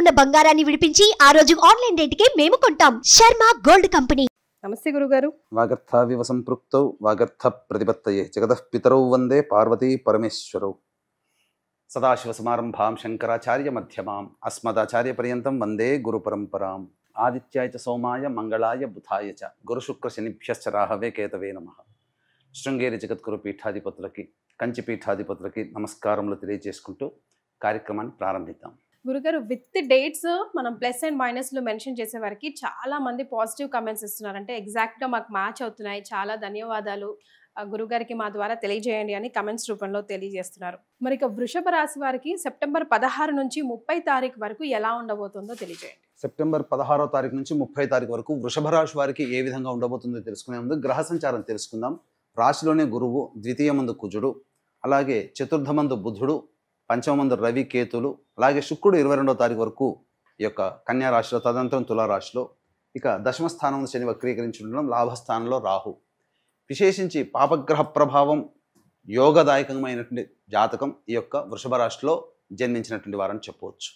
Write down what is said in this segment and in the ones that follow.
ఉన్న బంగారాన్ని విడిపించి ఆ రోజు ఆన్లైన్ రేటుకే మేము కొంటాం. Sharma gold company. నమస్తే గురుగారు. వాగర్థావివ సంపృక్తౌ వాగర్థ ప్రతిపత్తయే జగతః పితరౌ వందే పార్వతీ పరమేశ్వరౌ. సదాశివ సమారంభాం శంకరాచార్య మధ్యమాం అస్మదాచార్య పర్యంతం వందే గురు పరంపరాం. ఆదిత్యాయ చ సోమాయ మంగళాయ బుధాయ చ గురుశుక్ర శనిభ్యశ్చ రాహవే కేతవే నమః. శృంగేరి జగద్గురు పీఠాధిపతులకి కంచి పీఠాధిపతులకి నమస్కారములు తెలియజేసుకుంటూ కార్యక్రమాన్ని ప్రారంభిద్దాం. గురుగారు, విత్ డేట్స్ మనం ప్లస్ అండ్ మైనస్లు మెన్షన్ చేసే వరకు చాలా మంది పాజిటివ్ కమెంట్స్ ఇస్తున్నారు. అంటే ఎగ్జాక్ట్గా మాకు మ్యాచ్ అవుతున్నాయి, చాలా ధన్యవాదాలు గురుగారికి మా ద్వారా తెలియజేయండి అని కమెంట్స్ రూపంలో తెలియజేస్తున్నారు. మరి ఇక వృషభ రాశి వారికి సెప్టెంబర్ 16 నుంచి 30 తారీఖు వరకు ఎలా ఉండబోతుందో తెలియజేయండి. సెప్టెంబర్ 16వ తారీఖు నుంచి 30 తారీఖు వరకు వృషభ రాశి వారికి ఏ విధంగా ఉండబోతుందో తెలుసుకునే ముందు గ్రహ సంచారం తెలుసుకుందాం. రాశిలోనే గురువు, ద్వితీయమందు కుజుడు, అలాగే చతుర్థమందు బుధుడు, పంచమందు రవి కేతులు, అలాగే శుక్రుడు 22వ తారీఖు వరకు ఈ యొక్క కన్యా రాశిలో, తదనంతరం తులారాశిలో, ఇక దశమ స్థానంలో శని వక్రీకరించి ఉండడం, లాభస్థానంలో రాహు. విశేషించి పాపగ్రహ ప్రభావం యోగదాయకమైనటువంటి జాతకం ఈ యొక్క వృషభ రాశిలో జన్మించినటువంటి వారని చెప్పవచ్చు.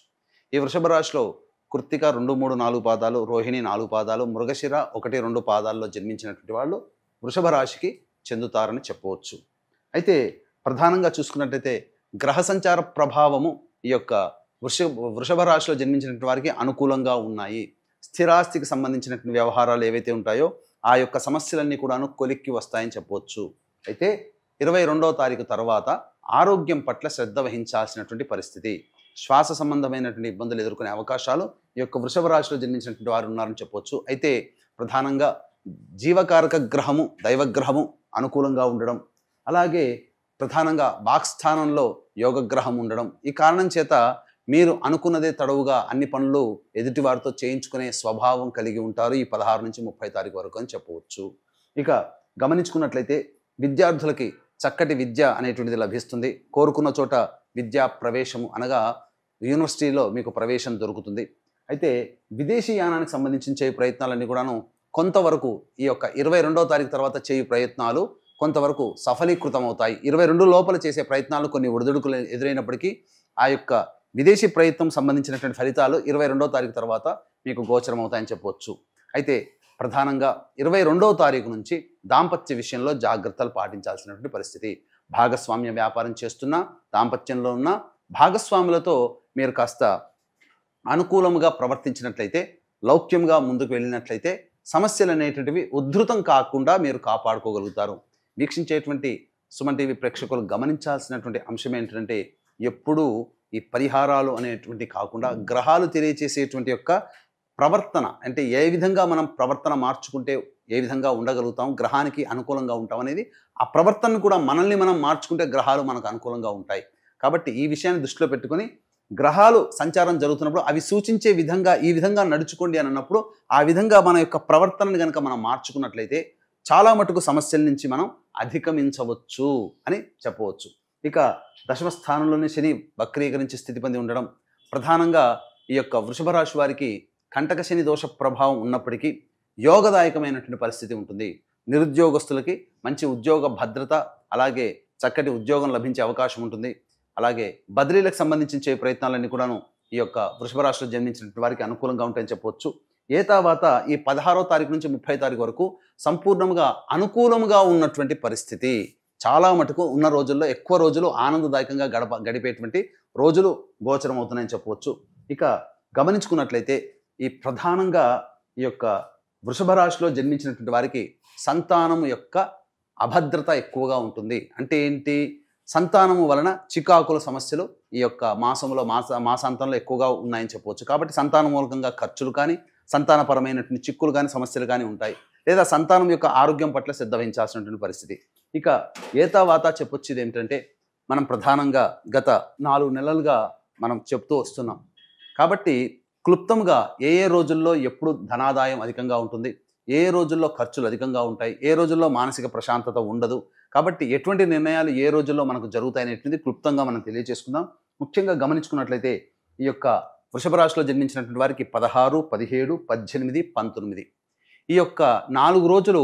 ఈ వృషభ రాశిలో కృత్తిక 2, 3, 4 పాదాలు, రోహిణి 4 పాదాలు, మృగశిర 1, 2 పాదాల్లో జన్మించినటువంటి వాళ్ళు వృషభ రాశికి చెందుతారని చెప్పవచ్చు. అయితే ప్రధానంగా చూసుకున్నట్లయితే గ్రహ సంచార ప్రభావము ఈ యొక్క వృషభ రాశిలో జన్మించినటువంటి వారికి అనుకూలంగా ఉన్నాయి. స్థిరాస్తికి సంబంధించినటువంటి వ్యవహారాలు ఏవైతే ఉంటాయో ఆ యొక్క సమస్యలన్నీ కూడాను కొలిక్కి వస్తాయని చెప్పవచ్చు. అయితే 22వ తారీఖు తర్వాత ఆరోగ్యం పట్ల శ్రద్ధ వహించాల్సినటువంటి పరిస్థితి, శ్వాస సంబంధమైనటువంటి ఇబ్బందులు ఎదుర్కొనే అవకాశాలు ఈ యొక్క వృషభ రాశిలో జన్మించినటువంటి వారు ఉన్నారని చెప్పవచ్చు. అయితే ప్రధానంగా జీవకారక గ్రహము, దైవగ్రహము అనుకూలంగా ఉండడం, అలాగే ప్రధానంగా వాక్స్థానంలో యోగగ్రహం ఉండడం, ఈ కారణం చేత మీరు అనుకున్నదే తడవుగా అన్ని పనులు ఎదుటివారితో చేయించుకునే స్వభావం కలిగి ఉంటారు ఈ 16 నుంచి 30 తారీఖు వరకు అని చెప్పవచ్చు. ఇక గమనించుకున్నట్లయితే విద్యార్థులకి చక్కటి విద్య అనేటువంటిది లభిస్తుంది. కోరుకున్న చోట విద్యా ప్రవేశము అనగా యూనివర్సిటీలో మీకు ప్రవేశం దొరుకుతుంది. అయితే విదేశీ యానానికి సంబంధించిన చేయు ప్రయత్నాలన్నీ కూడాను కొంతవరకు ఈ యొక్క 22వ తారీఖు తర్వాత చేయు ప్రయత్నాలు కొంతవరకు సఫలీకృతం అవుతాయి. 22 లోపల చేసే ప్రయత్నాలు కొన్ని ఒడిదుడుకులు ఎదురైనప్పటికీ ఆ యొక్క విదేశీ ప్రయత్నం సంబంధించినటువంటి ఫలితాలు 22వ తారీఖు తర్వాత మీకు గోచరం అవుతాయని చెప్పవచ్చు. అయితే ప్రధానంగా 22వ తారీఖు నుంచి దాంపత్య విషయంలో జాగ్రత్తలు పాటించాల్సినటువంటి పరిస్థితి. భాగస్వామ్య వ్యాపారం చేస్తున్నా, దాంపత్యంలో ఉన్న భాగస్వాములతో మీరు కాస్త అనుకూలంగా ప్రవర్తించినట్లయితే, లౌక్యంగా ముందుకు వెళ్ళినట్లయితే సమస్యలు అనేటువంటివి ఉద్ధృతం కాకుండా మీరు కాపాడుకోగలుగుతారు. వీక్షించేటువంటి సుమన్ టీవీ ప్రేక్షకులు గమనించాల్సినటువంటి అంశం ఏంటంటే, ఎప్పుడూ ఈ పరిహారాలు అనేటువంటి కాకుండా గ్రహాలు తెలియచేసేటువంటి యొక్క ప్రవర్తన, అంటే ఏ విధంగా మనం ప్రవర్తన మార్చుకుంటే ఏ విధంగా ఉండగలుగుతాం, గ్రహానికి అనుకూలంగా ఉంటాం అనేది, ఆ ప్రవర్తనను కూడా మనల్ని మనం మార్చుకుంటే గ్రహాలు మనకు అనుకూలంగా ఉంటాయి. కాబట్టి ఈ విషయాన్ని దృష్టిలో పెట్టుకొని గ్రహాలు సంచారం జరుగుతున్నప్పుడు అవి సూచించే విధంగా ఈ విధంగా నడుచుకోండి అని అన్నప్పుడు ఆ విధంగా మన యొక్క ప్రవర్తనను కనుక మనం మార్చుకున్నట్లయితే చాలా మటుకు సమస్యల నుంచి మనం అధిగమించవచ్చు అని చెప్పవచ్చు. ఇక దశమ స్థానంలోనే శని వక్రీకరించి స్థితి పొంది ఉండడం, ప్రధానంగా ఈ యొక్క వృషభ రాశి వారికి కంటక శని దోష ప్రభావం ఉన్నప్పటికీ యోగదాయకమైనటువంటి పరిస్థితి ఉంటుంది. నిరుద్యోగస్తులకి మంచి ఉద్యోగ భద్రత, అలాగే చక్కటి ఉద్యోగం లభించే అవకాశం ఉంటుంది. అలాగే బదిలీలకు సంబంధించిన ప్రయత్నాలన్నీ కూడాను ఈ యొక్క వృషభ రాశిలో జన్మించినటువంటి వారికి అనుకూలంగా ఉంటాయని చెప్పవచ్చు. ఏ తర్వాత ఈ 16వ తారీఖు నుంచి 30 తారీఖు వరకు సంపూర్ణంగా అనుకూలంగా ఉన్నటువంటి పరిస్థితి. చాలా మటుకు ఉన్న రోజుల్లో ఎక్కువ రోజులు ఆనందదాయకంగా గడిపేటువంటి రోజులు గోచరం అవుతున్నాయని చెప్పవచ్చు. ఇక గమనించుకున్నట్లయితే ఈ ప్రధానంగా ఈ యొక్క వృషభ రాశిలో జన్మించినటువంటి వారికి సంతానము యొక్క అభద్రత ఎక్కువగా ఉంటుంది. అంటే ఏంటి? సంతానము వలన చికాకుల సమస్యలు ఈ యొక్క మాసాంతంలో ఎక్కువగా ఉన్నాయని చెప్పవచ్చు. కాబట్టి సంతాన మూలకంగా ఖర్చులు కానీ, సంతానపరమైనటువంటి చిక్కులు కానీ, సమస్యలు కానీ ఉంటాయి. లేదా సంతానం యొక్క ఆరోగ్యం పట్ల శ్రద్ధ వహించాల్సినటువంటి పరిస్థితి. ఇక ఏతావాత చెప్పొచ్చేది ఏమిటంటే, మనం ప్రధానంగా గత 4 నెలలుగా మనం చెప్తూ వస్తున్నాం. కాబట్టి క్లుప్తంగా ఏ రోజుల్లో ఎప్పుడు ధనాదాయం అధికంగా ఉంటుంది, ఏ రోజుల్లో ఖర్చులు అధికంగా ఉంటాయి, ఏ రోజుల్లో మానసిక ప్రశాంతత ఉండదు, కాబట్టి ఎటువంటి నిర్ణయాలు ఏ రోజుల్లో మనకు జరుగుతాయనేటువంటిది క్లుప్తంగా మనం తెలియజేసుకుందాం. ముఖ్యంగా గమనించుకున్నట్లయితే ఈ యొక్క వృషభ రాశిలో జన్మించినటువంటి వారికి 16, 17, 18, 19 ఈ యొక్క 4 రోజులు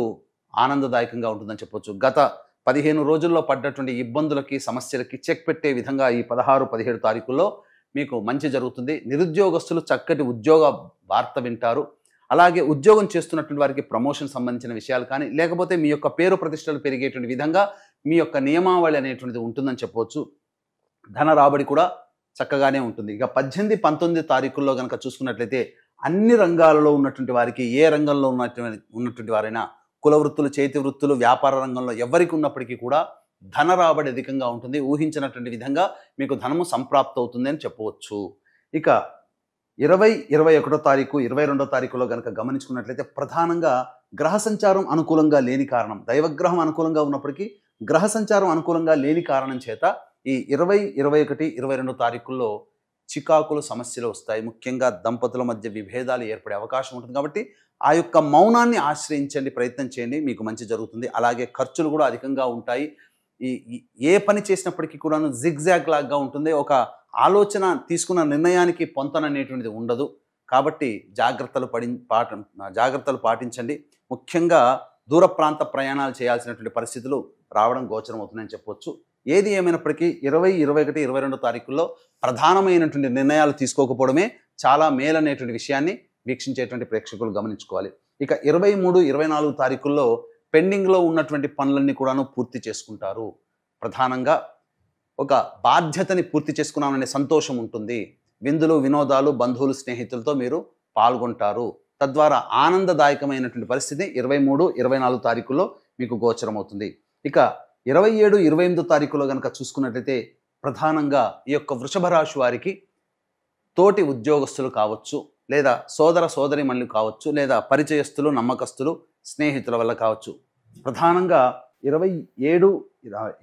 ఆనందదాయకంగా ఉంటుందని చెప్పొచ్చు. గత 15 రోజుల్లో పడ్డటువంటి ఇబ్బందులకి, సమస్యలకి చెక్ పెట్టే విధంగా ఈ 16, 17 తారీఖుల్లో మీకు మంచి జరుగుతుంది. నిరుద్యోగస్తులు చక్కటి ఉద్యోగ వార్త వింటారు. అలాగే ఉద్యోగం చేస్తున్నటువంటి వారికి ప్రమోషన్ సంబంధించిన విషయాలు కానీ, లేకపోతే మీ యొక్క పేరు ప్రతిష్టలు పెరిగేటువంటి విధంగా మీ యొక్క నియమావళి అనేటువంటిది ఉంటుందని చెప్పవచ్చు. ధన రాబడి కూడా చక్కగానే ఉంటుంది. ఇక 18, 19 తారీఖుల్లో కనుక చూసుకున్నట్లయితే అన్ని రంగాలలో ఉన్నటువంటి వారికి, ఏ రంగంలో ఉన్నటువంటి వారైనా, కుల వృత్తులు, చేతి వృత్తులు, వ్యాపార రంగంలో ఎవరికి ఉన్నప్పటికీ కూడా ధన రాబడి అధికంగా ఉంటుంది. ఊహించినటువంటి విధంగా మీకు ధనము సంప్రాప్తి అవుతుంది అని చెప్పవచ్చు. ఇక 20, 21 తారీఖు, 22 తారీఖులో కనుక గమనించుకున్నట్లయితే ప్రధానంగా గ్రహ సంచారం అనుకూలంగా లేని కారణం, దైవగ్రహం అనుకూలంగా ఉన్నప్పటికీ గ్రహ సంచారం అనుకూలంగా లేని కారణం చేత ఈ 20, 21, 22 తారీఖుల్లో చికాకులు, సమస్యలు వస్తాయి. ముఖ్యంగా దంపతుల మధ్య విభేదాలు ఏర్పడే అవకాశం ఉంటుంది. కాబట్టి ఆ యొక్క మౌనాన్ని ఆశ్రయించండి, ప్రయత్నం చేయండి, మీకు మంచి జరుగుతుంది. అలాగే ఖర్చులు కూడా అధికంగా ఉంటాయి. ఏ పని చేసినప్పటికీ కూడాను జిగ్జాగ్ లాగా ఉంటుంది. ఒక ఆలోచన, తీసుకున్న నిర్ణయానికి పొంతననేటువంటిది ఉండదు. కాబట్టి జాగ్రత్తలు పాటించండి. ముఖ్యంగా దూర ప్రాంత ప్రయాణాలు చేయాల్సినటువంటి పరిస్థితులు రావడం గోచరం అవుతుందని చెప్పవచ్చు. ఏది ఏమైనప్పటికీ 20, 21, 22 తారీఖుల్లో ప్రధానమైనటువంటి నిర్ణయాలు తీసుకోకపోవడమే చాలా మేలనేటువంటి విషయాన్ని వీక్షించేటువంటి ప్రేక్షకులు గమనించుకోవాలి. ఇక 23, 24 తారీఖుల్లో పెండింగ్లో ఉన్నటువంటి పనులన్నీ కూడాను పూర్తి చేసుకుంటారు. ప్రధానంగా ఒక బాధ్యతని పూర్తి చేసుకున్నామనే సంతోషం ఉంటుంది. విందులు, వినోదాలు, బంధువులు, స్నేహితులతో మీరు పాల్గొంటారు. తద్వారా ఆనందదాయకమైనటువంటి పరిస్థితి 23, 24 తారీఖుల్లో మీకు గోచరం అవుతుంది. ఇక 27, 28 తారీఖులో కనుక చూసుకున్నట్లయితే ప్రధానంగా ఈ యొక్క వృషభ రాశి వారికి తోటి ఉద్యోగస్తులు కావచ్చు, లేదా సోదర సోదరిమణులు కావచ్చు, లేదా పరిచయస్తులు, నమ్మకస్తులు, స్నేహితుల వల్ల కావచ్చు. ప్రధానంగా 27,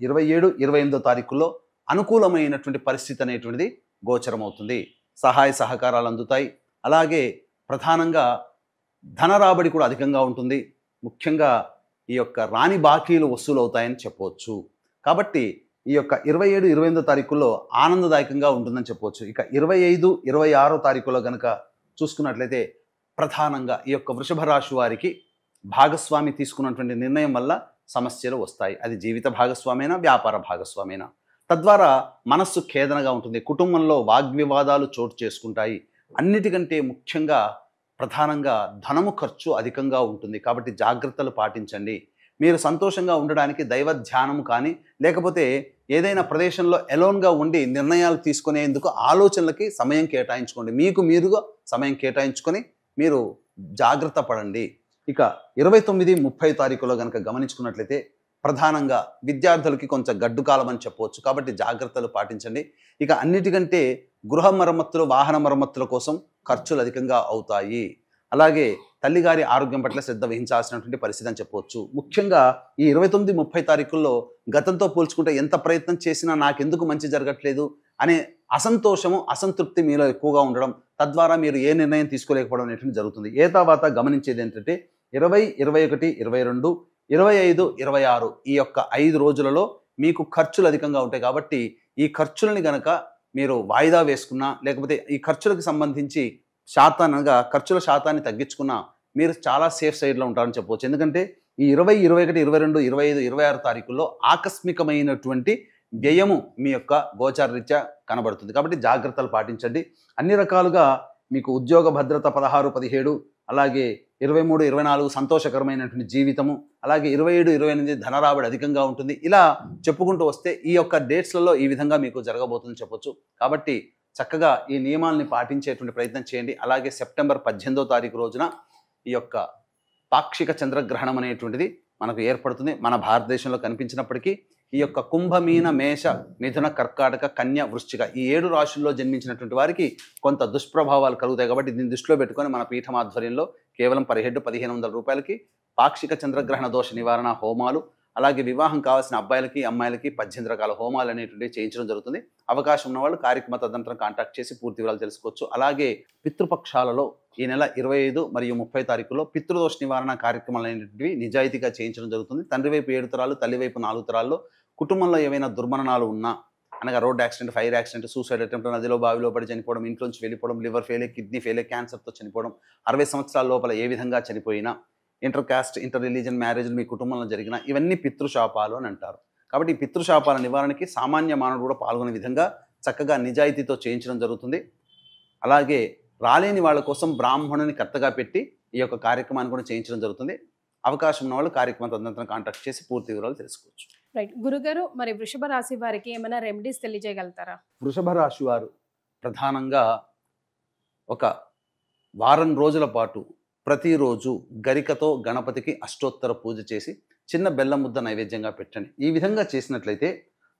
28 తారీఖుల్లో అనుకూలమైనటువంటి పరిస్థితి అనేటువంటిది గోచరం అవుతుంది. సహాయ సహకారాలు అందుతాయి. అలాగే ప్రధానంగా ధన రాబడి కూడా అధికంగా ఉంటుంది. ముఖ్యంగా ఈ యొక్క రాని బాకీలు వసూలు అవుతాయని చెప్పవచ్చు. కాబట్టి ఈ యొక్క 27, 28 తారీఖుల్లో ఆనందదాయకంగా ఉంటుందని చెప్పవచ్చు. ఇక 25, 26 తారీఖులో కనుక చూసుకున్నట్లయితే ప్రధానంగా ఈ యొక్క వృషభ రాశి వారికి భాగస్వామి తీసుకున్నటువంటి నిర్ణయం వల్ల సమస్యలు వస్తాయి. అది జీవిత భాగస్వామైనా, వ్యాపార భాగస్వామైనా. తద్వారా మనస్సు ఖేదనగా ఉంటుంది. కుటుంబంలో వాగ్వివాదాలు చోటు చేసుకుంటాయి. అన్నిటికంటే ముఖ్యంగా ప్రధానంగా ధనము ఖర్చు అధికంగా ఉంటుంది. కాబట్టి జాగ్రత్తలు పాటించండి. మీరు సంతోషంగా ఉండడానికి దైవ ధ్యానం కానీ, లేకపోతే ఏదైనా ప్రదేశంలో ఎలోన్గా ఉండి నిర్ణయాలు తీసుకునేందుకు ఆలోచనలకి సమయం కేటాయించుకోండి. మీకు మీరుగా సమయం కేటాయించుకొని మీరు జాగ్రత్త పడండి. ఇక 29, 30 తారీఖులో కనుక గమనించుకున్నట్లయితే ప్రధానంగా విద్యార్థులకి కొంచెం గడ్డు కాలం అని చెప్పవచ్చు. కాబట్టి జాగ్రత్తలు పాటించండి. ఇక అన్నిటికంటే గృహ మరమ్మతులు, వాహన మరమ్మతుల కోసం ఖర్చులు అధికంగా అవుతాయి. అలాగే తల్లిగారి ఆరోగ్యం పట్ల శ్రద్ధ వహించాల్సినటువంటి పరిస్థితి అని చెప్పవచ్చు. ముఖ్యంగా ఈ 29, 30 తారీఖుల్లో గతంతో పోల్చుకుంటే ఎంత ప్రయత్నం చేసినా నాకెందుకు మంచి జరగట్లేదు అనే అసంతోషము, అసంతృప్తి మీలో ఎక్కువగా ఉండడం, తద్వారా మీరు ఏ నిర్ణయం తీసుకోలేకపోవడం అనేటువంటి జరుగుతుంది. ఏ తర్వాత గమనించేది ఏంటంటే 20, 21, 22, 25, 26 ఈ యొక్క 5 రోజులలో మీకు ఖర్చులు అధికంగా ఉంటాయి. కాబట్టి ఈ ఖర్చులని గనక మీరు వాయిదా వేసుకున్నా, లేకపోతే ఈ ఖర్చులకు సంబంధించి ఖర్చుల శాతాన్ని తగ్గించుకున్నా మీరు చాలా సేఫ్ సైడ్లో ఉంటారని చెప్పవచ్చు. ఎందుకంటే ఈ 20, 21, 22, 25, 26 తారీఖుల్లో ఆకస్మికమైనటువంటి వ్యయము మీ యొక్క గోచార రీత్యా కనబడుతుంది. కాబట్టి జాగ్రత్తలు పాటించండి. అన్ని రకాలుగా మీకు ఉద్యోగ భద్రత 16, 17, అలాగే 23, 24 సంతోషకరమైనటువంటి జీవితము, అలాగే 27, 28 ధనరాబడి అధికంగా ఉంటుంది. ఇలా చెప్పుకుంటూ వస్తే ఈ యొక్క డేట్స్లలో ఈ విధంగా మీకు జరగబోతుందని చెప్పొచ్చు. కాబట్టి చక్కగా ఈ నియమాలని పాటించేటువంటి ప్రయత్నం చేయండి. అలాగే సెప్టెంబర్ 18వ తారీఖు రోజున ఈ యొక్క పాక్షిక చంద్రగ్రహణం అనేటువంటిది మనకు ఏర్పడుతుంది. మన భారతదేశంలో కనిపించినప్పటికీ ఈ యొక్క కుంభ, మీన, మేష, మిథున, కర్కాటక, కన్య, వృశ్చిక ఈ 7 రాశుల్లో జన్మించినటువంటి వారికి కొంత దుష్ప్రభావాలు కలుగుతాయి. కాబట్టి దీన్ని దృష్టిలో పెట్టుకొని మన పీఠం ఆధ్వర్యంలో కేవలం పర్ హెడ్ 1,500 రూపాయలకి పాక్షిక చంద్రగ్రహణ దోష నివారణ హోమాలు, అలాగే వివాహం కావాల్సిన అబ్బాయిలకి, అమ్మాయిలకి 18 రకాల హోమాలు అనేటువంటివి చేయించడం జరుగుతుంది. అవకాశం ఉన్న వాళ్ళు కార్యక్రమ తదనంతరం కాంటాక్ట్ చేసి పూర్తి వివరాలు తెలుసుకోవచ్చు. అలాగే పితృపక్షాలలో ఈ నెల 25 మరియు 30 తారీఖులో పితృదోష నివారణ కార్యక్రమాలు అనేటువంటివి నిజాయితీగా చేయించడం జరుగుతుంది. తండ్రి వైపు 7 తరాలు, తల్లి వైపు 4 తరాల్లో కుటుంబంలో ఏవైనా దుర్మరణాలు ఉన్నా, అనగా road accident, fire accident, suicide attempt, నదిలో బావిలో పడి చనిపోవడం, ఇంట్లోంచి వెళ్ళిపోవడం, లివర్ ఫెయిల్, కిడ్నీ ఫెయిల్, క్యాన్సర్తో చనిపోవడం, 60 సంవత్సరాల లోపల ఏ విధంగా చనిపోయినా, ఇంటర్ కాస్ట్, ఇంటర్ రిలీజన్ మ్యారేజ్లు మీ కుటుంబంలో జరిగిన ఇవన్నీ పితృశాపాలు అని అంటారు. కాబట్టి ఈ పితృశాపాల నివారణకి సామాన్య మానవుడు కూడా పాల్గొనే విధంగా చక్కగా నిజాయితీతో చేయించడం జరుగుతుంది. అలాగే రాలేని వాళ్ళ కోసం బ్రాహ్మణుని కర్తగా పెట్టి ఈ యొక్క కార్యక్రమాన్ని కూడా చేయించడం జరుగుతుంది. అవకాశం ఉన్న వాళ్ళు కార్యక్రమం తదనంతరం కాంటాక్ట్ చేసి పూర్తి వివరాలు తెలుసుకోవచ్చు. రైట్ గురుగారు, మరి వృషభ రాశి వారికి ఏమైనా రెమెడీస్ తెలియజేయగలుగుతారా? వృషభ రాశి వారు ప్రధానంగా ఒక వారం రోజుల పాటు ప్రతిరోజు గరికతో గణపతికి అష్టోత్తర పూజ చేసి చిన్న బెల్లం ముద్ద నైవేద్యంగా పెట్టండి. ఈ విధంగా చేసినట్లయితే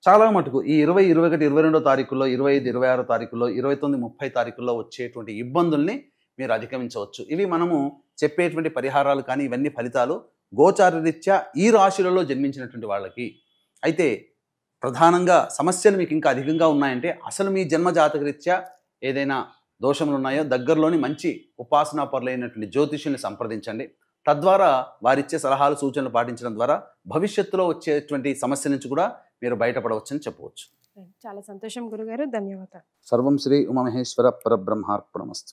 చాలా మటుకు ఈ 20, 21, 22 తారీఖుల్లో, 25, 26 తారీఖుల్లో, 29, 30 తారీఖుల్లో వచ్చేటువంటి ఇబ్బందుల్ని మీరు అధిగమించవచ్చు. ఇవి మనము చెప్పేటువంటి పరిహారాలు కానీ ఇవన్నీ ఫలితాలు గోచారరీత్యా ఈ రాశులలో జన్మించినటువంటి వాళ్ళకి. అయితే ప్రధానంగా సమస్యలు మీకు ఇంకా అధికంగా ఉన్నాయంటే అసలు మీ జన్మ జాతకరీత్యా ఏదైనా దోషములు ఉన్నాయో దగ్గరలోని మంచి ఉపాసనా పరులైనటువంటి జ్యోతిష్యుల్ని సంప్రదించండి. తద్వారా వారిచ్చే సలహాలు సూచనలు పాటించడం ద్వారా భవిష్యత్తులో వచ్చేటువంటి సమస్య నుంచి కూడా మీరు బయటపడవచ్చని చెప్పవచ్చు. చాలా సంతోషం గురుగారు, ధన్యవాదాలు. సర్వం శ్రీ ఉమామహేశ్వర పరబ్రహ్మార్పణమస్తు.